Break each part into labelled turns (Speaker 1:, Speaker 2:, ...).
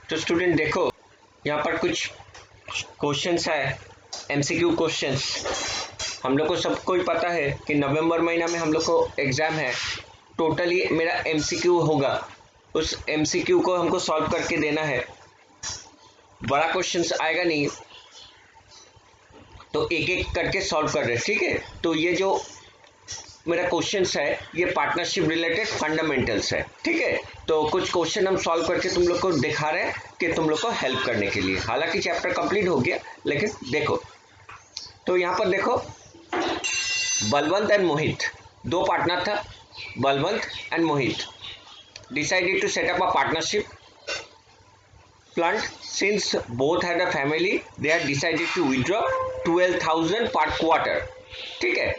Speaker 1: तो स्टूडेंट देखो, यहाँ पर कुछ क्वेश्चंस है, एमसीक्यू क्वेश्चंस। हम लोग को सबको ही पता है कि नवंबर महीना में हम लोग को एग्जाम है। टोटली मेरा एमसीक्यू होगा, उस एमसीक्यू को हमको सॉल्व करके देना है। बड़ा क्वेश्चंस आएगा नहीं, तो एक एक करके सॉल्व कर रहे हैं, ठीक है। तो ये जो मेरा क्वेश्चंस है ये पार्टनरशिप रिलेटेड फंडामेंटल्स है, ठीक है। तो कुछ क्वेश्चन हम सॉल्व करके तुम लोग को दिखा रहे हैं कि तुम लोग को हेल्प करने के लिए। हालांकि चैप्टर कंप्लीट हो गया, लेकिन देखो, तो यहाँ पर देखो, बलवंत एंड मोहित, दो पार्टनर था, Balwant and Mohit decided to set up a partnership fund. Since both had a family, they had decided to withdraw 12,000 per quarter, ठीक है।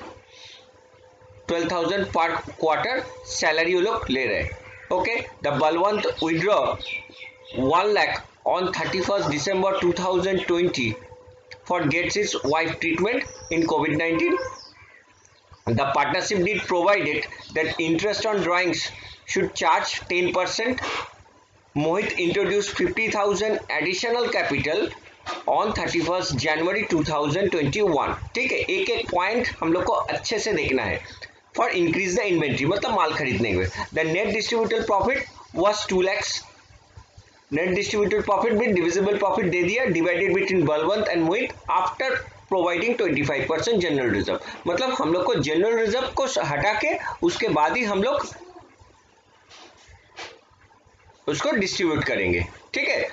Speaker 1: 12,000 पर क्वार्टर सैलरी वो लोग ले रहे। Okay, the Balwant withdraw 1 lakh on 31st December 2020 for gets his wife treatment in COVID-19. The partnership deed provided that interest on drawings should charge 10%. Mohit introduced 50,000 additional capital on 31st January 2021, ठीक है। एक एक point हम लोग को अच्छे से देखना है। फॉर इंक्रीज द इन्वेंट्री, मतलब माल खरीदने के। The net distributed profit was 2 lakhs। Net distributed profit भी डिविजिबल प्रॉफिट दे दिया, divided between Balwant and Mohit after providing 25% general reserve. मतलब हम लोग को जनरल रिजर्व को हटा के उसके बाद ही हम लोग उसको डिस्ट्रीब्यूट करेंगे, ठीक है।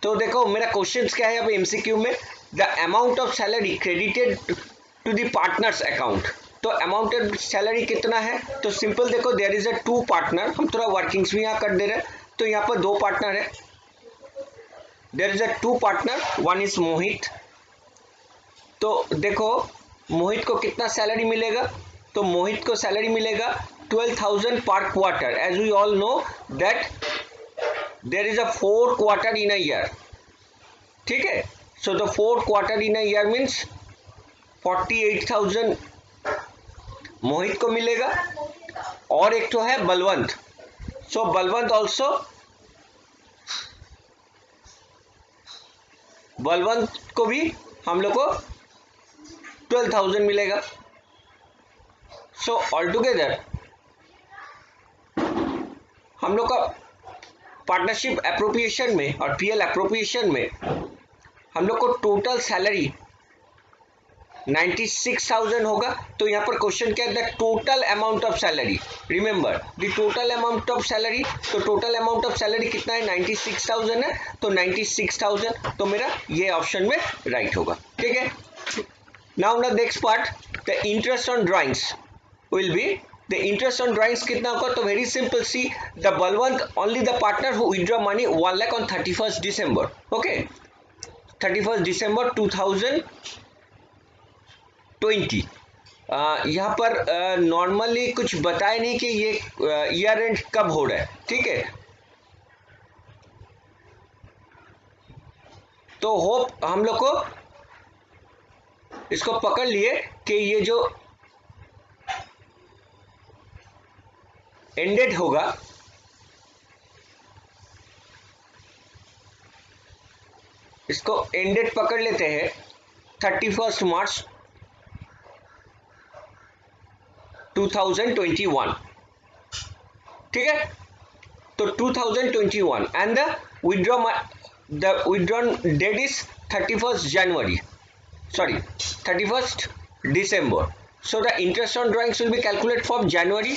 Speaker 1: तो देखो मेरा क्वेश्चन क्या है अब एमसीक्यू में, the amount of salary credited to the partners account. तो अमाउंट ऑफ सैलरी कितना है, तो सिंपल देखो, देयर इज अ 2 पार्टनर, हम थोड़ा वर्किंग्स भी यहाँ कर दे रहे हैं। तो यहाँ पर 2 पार्टनर है, there is a 2 partner, one is Mohit. तो देखो मोहित को कितना सैलरी मिलेगा, तो मोहित को सैलरी मिलेगा 12,000 per quarter. As we all know that there is a 4 quarter in a year, ठीक है। so the 4 quarter in a year means 48,000 मोहित को मिलेगा। और एक तो है बलवंत, so बलवंत ऑल्सो, बलवंत को भी हम लोग को 12,000 मिलेगा। so ऑल टुगेदर हम लोग का पार्टनरशिप एप्रोप्रिएशन में और पीएल एप्रोप्रिएशन में हम लोग को टोटल सैलरी 96,000 होगा। तो यहाँ पर क्वेश्चन क्या है, the total amount of salary, remember the total amount of salary. तो टोटल अमाउंट ऑफ सैलरी कितना है, 96,000 है। तो 96,000, तो मेरा ये ऑप्शन में राइट होगा, ठीक है। Now the next part, the interest on drawings will be, the interest on drawings कितना होगा, तो very simple, see the Balwant only the partner who withdraw money 1 lakh on 31st December, okay, 31st December 2020। यहाँ पर normally कुछ बताया नहीं कि ये ईयर एंड कब हो रहा है, ठीक है। तो होप हम लोग को इसको पकड़ लिए कि ये जो एंडेड होगा, इसको एंडेड पकड़ लेते हैं 31st March 2021, ठीक है। तो 2021 and the withdrawn date is 31st January, sorry 31st December. So the interest on drawings will be calculated from January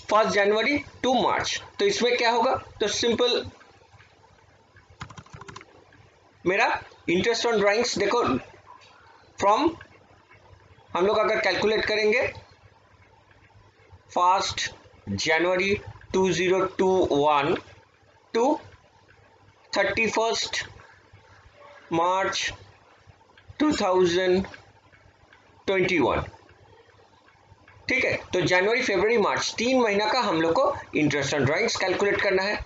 Speaker 1: 1st January to March. तो इसमें क्या होगा, तो सिंपल मेरा इंटरेस्ट ऑन ड्राइंग्स देखो, फ्रॉम हम लोग अगर कैलकुलेट करेंगे 1st January 2021 to 31st March 2021, ठीक है। तो जनवरी फरवरी मार्च 3 महीना का हम लोग को इंटरेस्ट ऑन ड्राइंग्स कैलकुलेट करना है।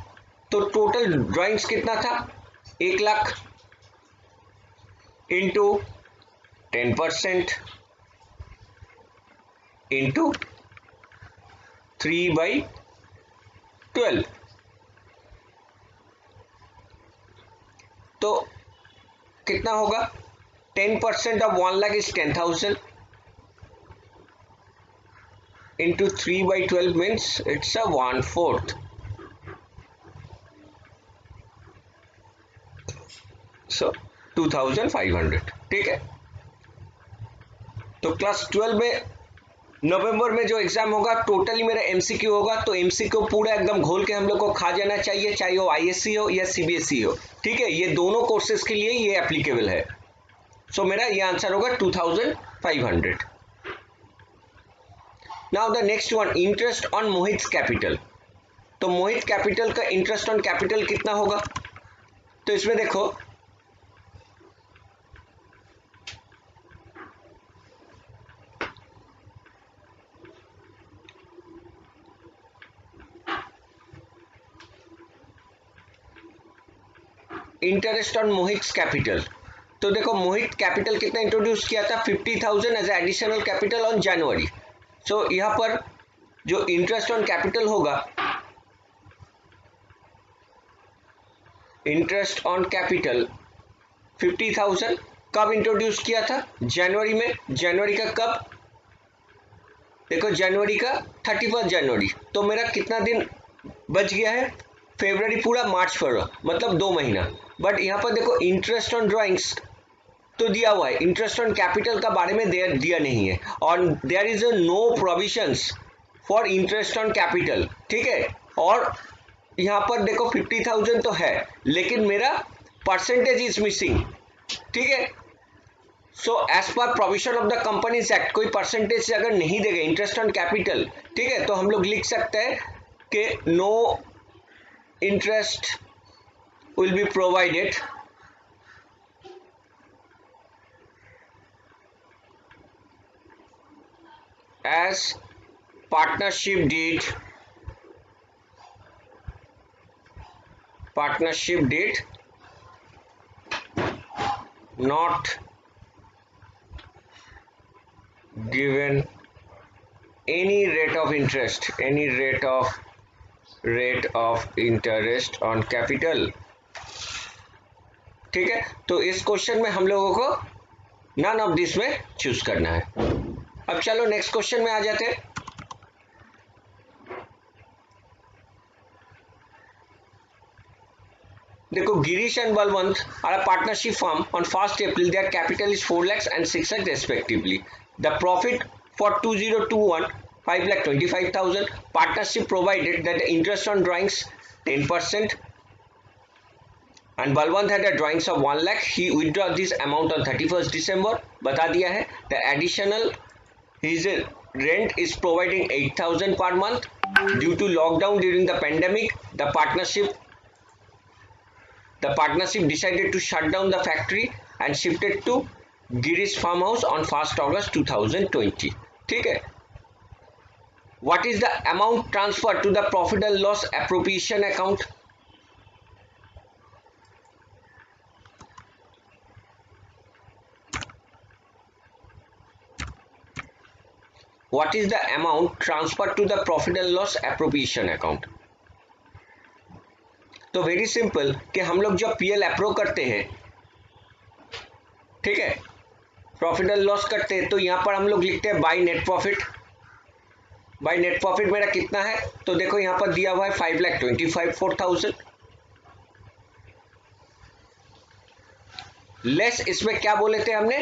Speaker 1: तो टोटल ड्राइंग्स कितना था, 1 लाख इंटू 10% इंटू 3/12, तो कितना होगा? 10% of 1 lakh is 10,000 into 3/12 means it's a 1/4. So 2,500. ठीक है, तो क्लास 12 में नवंबर में जो एग्जाम होगा टोटली मेरा एमसीक्यू होगा, तो एमसीक्यू पूरा एकदम घोल के हम लोग को खा जाना चाहिए, चाहे वो आईएससी हो या सीबीएसई हो। ठीक है, ये दोनों कोर्सेज के लिए ये एप्लीकेबल है। सो मेरा ये आंसर होगा 2,500। Now the next one, interest on Mohit capital. तो मोहित कैपिटल का इंटरेस्ट ऑन कैपिटल कितना होगा? तो इसमें देखो, इंटरेस्ट ऑन मोहित कैपिटल। तो देखो मोहित कैपिटल कितना इंट्रोड्यूस किया था? 50,000 as additional capital on January. So यहां पर जो इंटरेस्ट ऑन कैपिटल होगा, इंटरेस्ट ऑन कैपिटल 50,000 कब इंट्रोड्यूस किया था? जनवरी में। जनवरी का कब? देखो जनवरी का 31 जनवरी। तो मेरा कितना दिन बच गया है? फरवरी पूरा, मार्च फरवरी, मतलब 2 महीना। बट यहाँ पर देखो इंटरेस्ट ऑन ड्राइंग्स तो दिया हुआ है, इंटरेस्ट ऑन कैपिटल का बारे में दिया नहीं है, और there is no provisions for interest on capital. ठीक है, और यहाँ पर देखो 50,000 तो है, लेकिन मेरा परसेंटेज इज मिसिंग। ठीक है, so as per provision of the companies act कोई परसेंटेज से अगर नहीं देगा इंटरेस्ट ऑन कैपिटल, ठीक है, तो हम लोग लिख सकते हैं कि no interest will be provided as partnership did not given any rate of interest, rate of interest on capital। ठीक है, तो इस क्वेश्चन में हम लोगों को नन ऑफ दिस में चूज करना है। अब चलो नेक्स्ट क्वेश्चन में आ जाते हैं। देखो, Girish and Balwant are a partnership firm on 1st April, their capital is 4 lakhs and 6 lakhs respectively. The profit for 2021 5,25,000. Partnership provided that the interest on drawings 10%, and Balwant had a drawings of 1 lakh. He withdraw this amount on 31st December. बता दिया है। The additional his rent is providing 8,000 per month. Due to lockdown during the pandemic, the partnership decided to shut down the factory and shifted to Girish farmhouse on 1st August 2020. ठीक है, what is the amount transferred to the profit and loss appropriation account? What is the amount transferred to the profit and loss appropriation account? तो very simple कि हम लोग जब PL approve करते हैं, ठीक है, प्रॉफिट एंड लॉस करते हैं, तो यहां पर हम लोग लिखते हैं by net profit. By net profit मेरा कितना है? तो देखो यहां पर दिया हुआ है 5,25,000 लेस, इसमें क्या बोले थे हमने?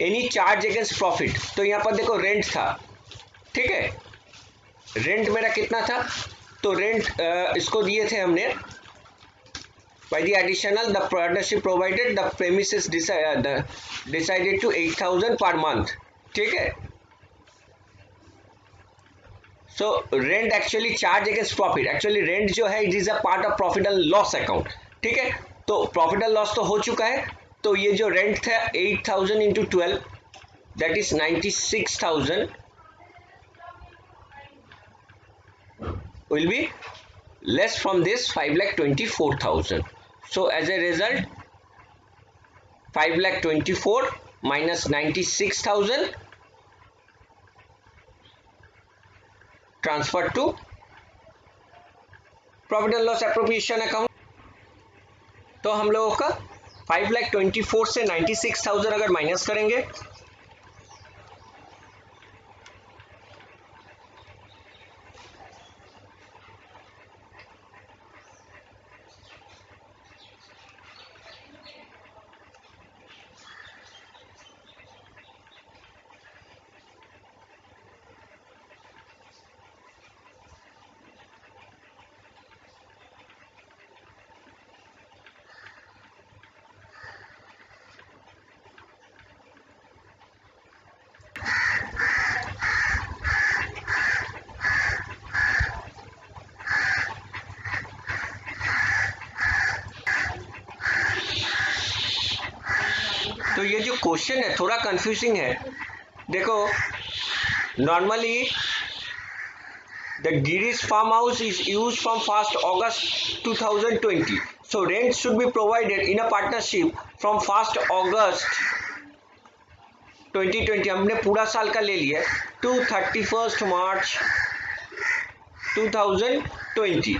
Speaker 1: Any charge against profit. तो यहां पर देखो रेंट था, ठीक है, रेंट मेरा कितना था? तो रेंट इसको दिए थे हमने by the additional the partnership provided the premises decided to 8,000 per month। ठीक है, so rent actually charge against profit, actually rent जो है it is a part of profit and loss account। ठीक है, तो profit and loss तो हो चुका है, तो ये जो रेंट था 8,000 into 12 that is 96,000 will be less from this 5,24,000। So as a result 5,24,000 minus 96,000 transferred to profit and loss appropriation account। तो हम लोगों का 5,24,000 से 96,000 अगर माइनस करेंगे तो ये जो क्वेश्चन है थोड़ा कंफ्यूजिंग है। देखो normally the Girish farm house is used from 1st August 2020, so rent should be provided in a partnership from 1st August 2020, हमने पूरा साल का ले लिया to 31st March 2020,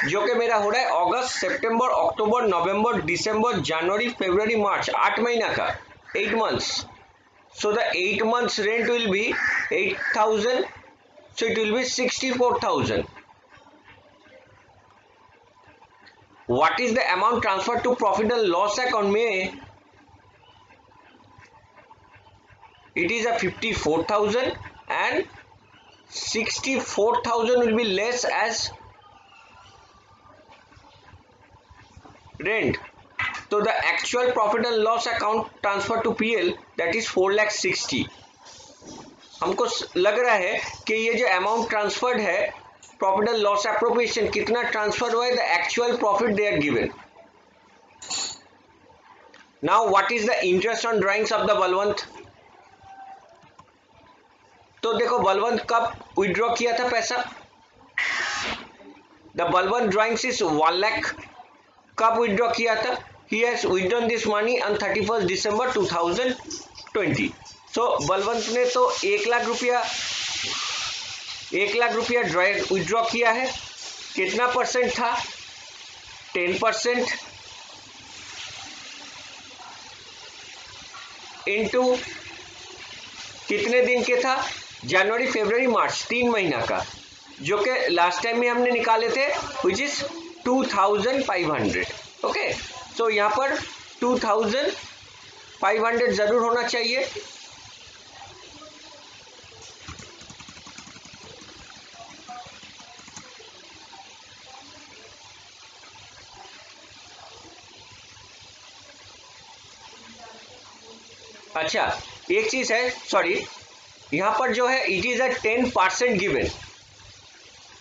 Speaker 1: जो कि मेरा हो रहा है अगस्त, सितंबर, अक्टूबर, नवंबर, दिसंबर, जनवरी, फरवरी, मार्च, 8 महीना का, 8 months. So the 8 months rent will be 8,000, so it will be 64,000. What is the amount transferred to profit and loss account? May it is a 54,000 and 64,000 will be less as rent. So the actual profit and loss account transfer to PL, that is 4,60,000. हमको लग रहा है कि ये जो amount transferred है profit and loss appropriation कितना transfer हुआ है, the actual profit they are given. Now what is the interest on drawings of the Balwant? तो देखो बलवंत कब विड्रॉ किया था पैसा? The Balwant drawings is 1 lakh. कब विड्रॉ किया था? He has withdrawn this money on 31st December 2020. So Balwant ने तो 1 लाख रुपया विड्रॉ किया है. कितना परसेंट था? 10% इंटू कितने दिन के था? जनवरी, फरवरी, मार्च, 3 महीना का, जो कि लास्ट टाइम में हमने निकाले थे, विच इज 2,500. ओके, सो यहाँ पर 2,500 जरूर होना चाहिए. अच्छा, एक चीज है, सॉरी, यहाँ पर जो है it is a 10% given.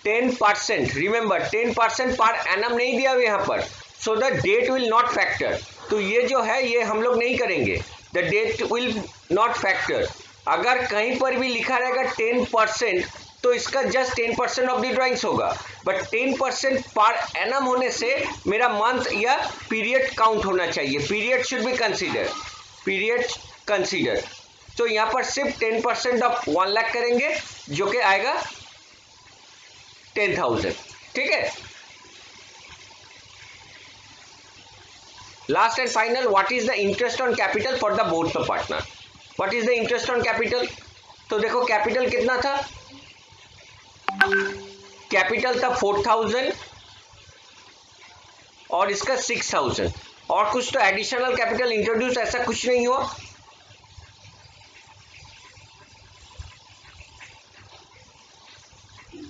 Speaker 1: 10%, remember 10% per annum नहीं दिया हुआ यहाँ पर. So the date will not factor. तो ये जो है ये हम लोग नहीं करेंगे. The date will not factor. अगर कहीं पर भी लिखा रहेगा 10%, तो इसका जस्ट 10% ऑफ द ड्राइंग्स होगा. बट 10% पर एनम होने से मेरा मंथ या पीरियड काउंट होना चाहिए. Period should be consider. Period consider. तो यहाँ पर सिर्फ 10% ऑफ 1 लाख करेंगे, जो कि आएगा 10,000. ठीक है. Last and final, what is the interest on capital for the both the partner? What is the interest on capital? तो देखो कैपिटल कितना था? कैपिटल था 4,000 और इसका 6,000, और कुछ तो एडिशनल कैपिटल इंट्रोड्यूस ऐसा कुछ नहीं हुआ.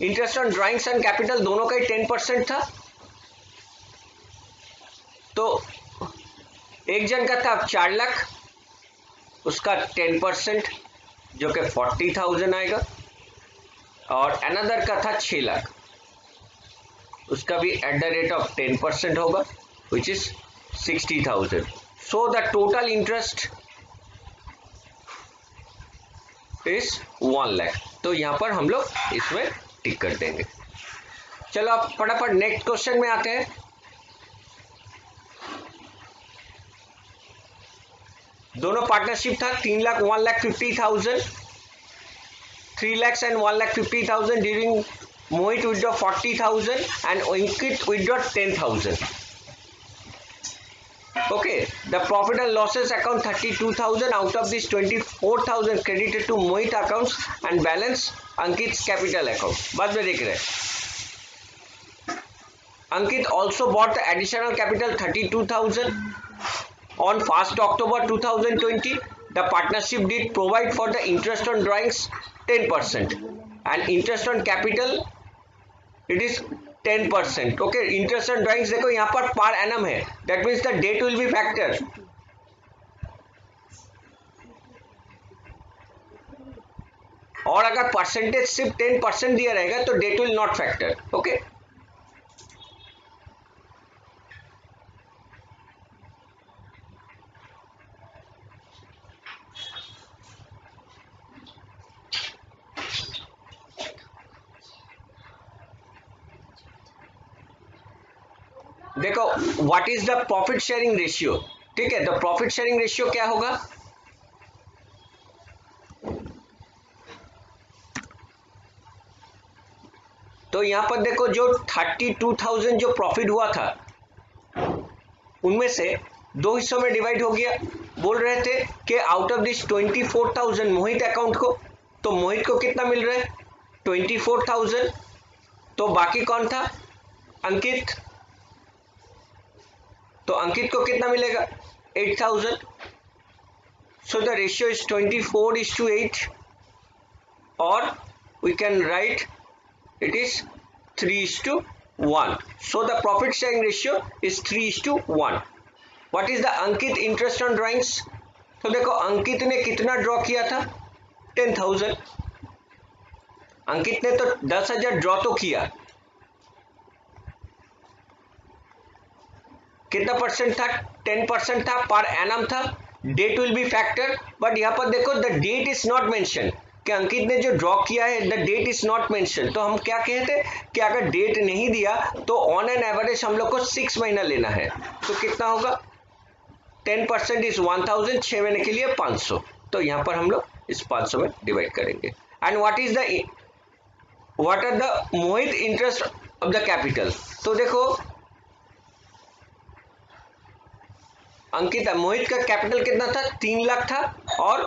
Speaker 1: Interest on drawings and capital दोनों का ही 10% था. तो एक जन का था 4 लाख, उसका 10% जो कि 40,000 आएगा, और अनदर का था 6 लाख, उसका भी एट द रेट ऑफ 10% होगा, which is 60,000. So the total interest is 1 lakh. तो यहां पर हम लोग इसमें टिक कर देंगे. चलो अब फटाफट नेक्स्ट क्वेश्चन में आते हैं. दोनों पार्टनरशिप था 3 lakh 1,50,000, 3 lakhs and 1,50,000 during Mohit withdraw 40,000 and Ankit withdraw 10,000. Okay, the profit and losses account 32,000. Out of this 24,000 credited to Mohit accounts and balance Ankit's capital account. बाद में देख रहे हैं. Ankit also bought the additional capital 32,000 on 1st October 2020. The partnership did provide for the interest on drawings 10% and interest on capital it is 10%. Okay, interest on drawings देखो यहाँ पर per annum है. That means the date will be factor. और अगर percentage सिर्फ 10% दिया रहेगा तो date will not factor. Okay, देखो what is the profit sharing ratio. ठीक है, द प्रॉफिट शेयरिंग रेशियो क्या होगा. तो यहां पर देखो जो 32,000 जो प्रॉफिट हुआ था उनमें से दो हिस्सों में डिवाइड हो गया. बोल रहे थे कि out of this 24,000 Mohit account को, तो मोहित को कितना मिल रहा है 24,000. तो बाकी कौन था अंकित. तो अंकित को कितना मिलेगा 8,000. सो द रेशियो इज 24:8 और we can write it is 3:1. So the profit sharing ratio is 3:1. What is the Ankit interest on drawings? तो देखो अंकित ने कितना ड्रॉ किया था 10,000. अंकित ने तो 10,000 ड्रॉ तो किया. कितना परसेंट था 10% था. पर एनम था. Date will be factor. But यहां पर देखो the date is not mention कि अंकित ने जो ड्रॉ किया है the date is not mention. तो हम क्या कहते हैं कि अगर डेट नहीं दिया तो ऑन एन एवरेज हम लोग को 6 महीना लेना है. तो कितना होगा 10% इज 1,000. 6 महीने के लिए 500. तो यहां पर हम लोग इस 500 में डिवाइड करेंगे. And what are the Mohit interest of the capital. तो देखो अंकित मोहित का कैपिटल कितना था 3 लाख था. और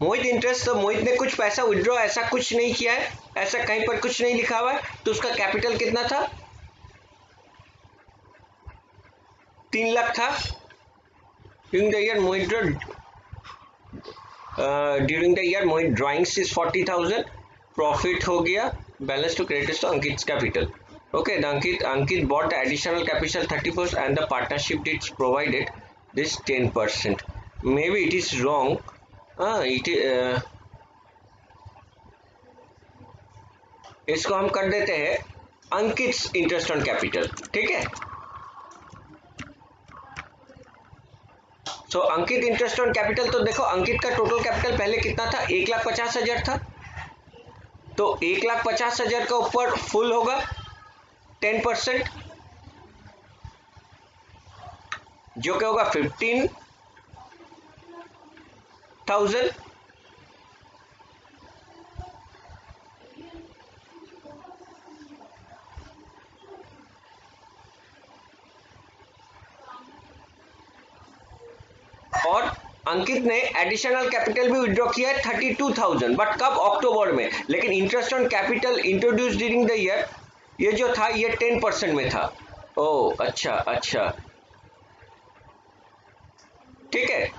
Speaker 1: मोहित इंटरेस्ट, तो मोहित ने कुछ पैसा विड्रॉ ऐसा कुछ नहीं किया है, ऐसा कहीं पर कुछ नहीं लिखा हुआ है. तो उसका कैपिटल कितना था 3 लाख था. During the year Mohit drawings is 40,000. Profit हो गया. Balance to credit to Ankit capital. Okay, the Ankit bought the additional capital 31st and the partnership did provided this 10%. Maybe it is wrong. इसको हम कर देते हैं अंकित इंटरेस्ट ऑन कैपिटल. ठीक है. सो अंकित interest on capital. तो देखो अंकित का टोटल कैपिटल पहले कितना था 1,50,000 था. तो 1,50,000 का ऊपर फुल होगा 10% जो क्या होगा 15,000. और अंकित ने एडिशनल कैपिटल भी विड्रॉ किया है 32,000. बट कब अक्टूबर में. लेकिन interest on capital introduce during the year ये जो था ये 10% में था. ओ अच्छा अच्छा ठीक है.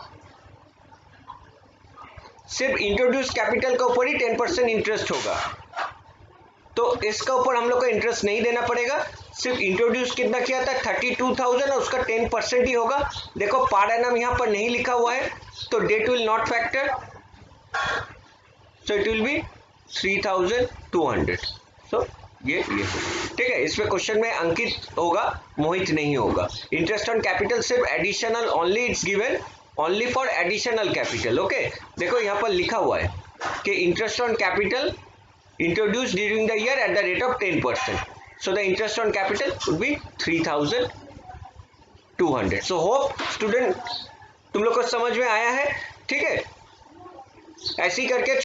Speaker 1: सिर्फ इंट्रोड्यूस कैपिटल के ऊपर ही 10% इंटरेस्ट होगा. तो इसका ऊपर हम लोग को इंटरेस्ट नहीं देना पड़ेगा. सिर्फ इंट्रोड्यूस कितना किया था 32,000 और उसका 10% ही होगा. देखो पर एनम यहाँ पर नहीं लिखा हुआ है तो date will not factor. So it will be 3,200. So ये ठीक है. इसमें क्वेश्चन में अंकित होगा मोहित नहीं होगा. इंटरेस्ट ऑन कैपिटल सिर्फ additional only it's given only for additional capital. Okay देखो यहाँ पर लिखा हुआ है कि interest on capital introduced during the year at the rate of 10%. So the interest on capital would be 3,200. So hope student तुम लोग को समझ में आया है. ठीक है. ऐसे ही करके